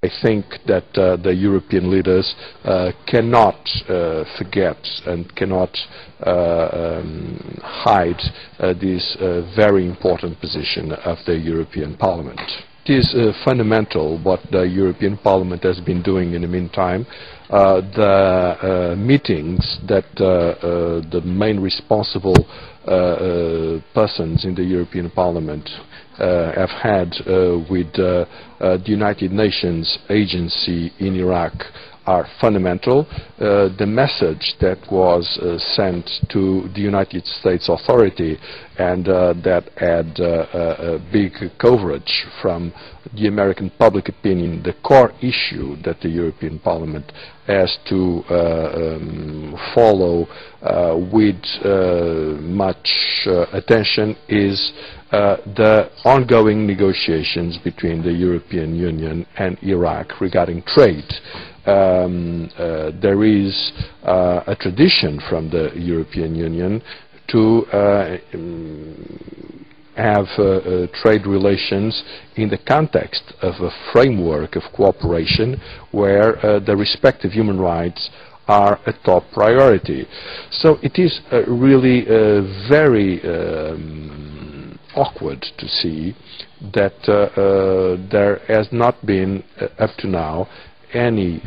I think that the European leaders cannot forget and cannot hide this very important position of the European Parliament. It is fundamental what the European Parliament has been doing in the meantime. The meetings that the main responsible persons in the European Parliament have had with the United Nations agency in Iraq are fundamental. The message that was sent to the United States Authority and that had a big coverage from the American public opinion, the core issue that the European Parliament has to follow with much attention is the ongoing negotiations between the European Union and Iraq regarding trade. There is a tradition from the European Union to have trade relations in the context of a framework of cooperation where the respective human rights are a top priority. So it is really very awkward to see that there has not been up to now any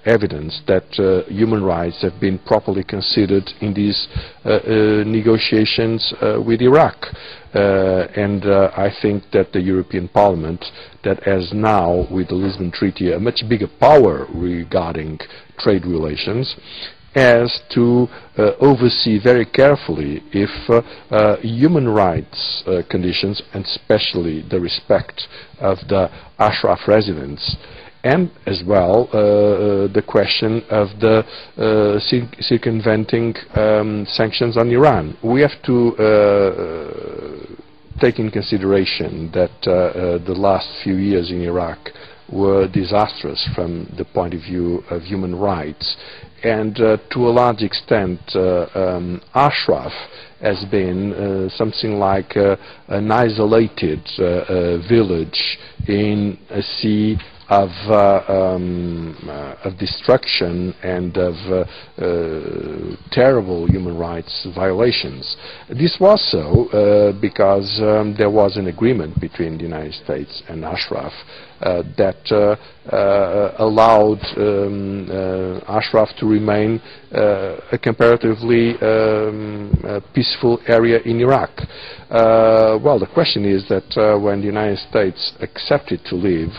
evidence that human rights have been properly considered in these negotiations with Iraq. And I think that the European Parliament, that has now, with the Lisbon Treaty, a much bigger power regarding trade relations, has to oversee very carefully if human rights conditions, and especially the respect of the Ashraf residents, and as well the question of the circumventing sanctions on Iran. We have to take in consideration that the last few years in Iraq were disastrous from the point of view of human rights, and to a large extent Ashraf has been something like an isolated village in a sea of destruction and of terrible human rights violations. This was so because there was an agreement between the United States and Ashraf that allowed Ashraf to remain a comparatively peaceful area in Iraq. Well, the question is that when the United States accepted to leave,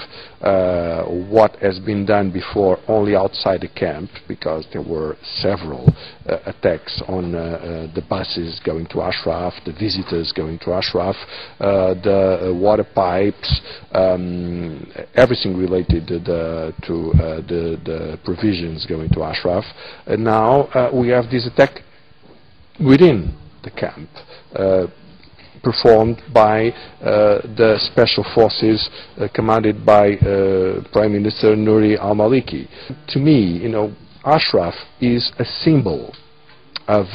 what has been done before only outside the camp, because there were several attacks on the buses going to Ashraf, the visitors going to Ashraf, the water pipes, everything related to the provisions going to Ashraf. And now we have this attack within the camp, performed by the special forces commanded by Prime Minister Nouri al-Maliki. To me, you know, Ashraf is a symbol of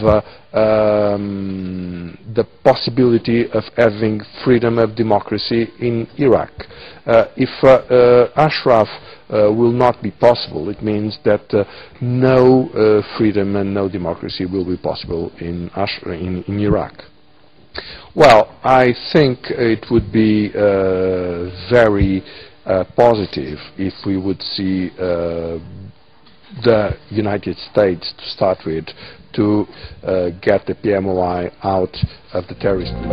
the possibility of having freedom of democracy in Iraq. If Ashraf will not be possible, it means that no freedom and no democracy will be possible in Iraq. Well, I think it would be very positive if we would see the United States, to start with, to get the PMOI out of the terrorist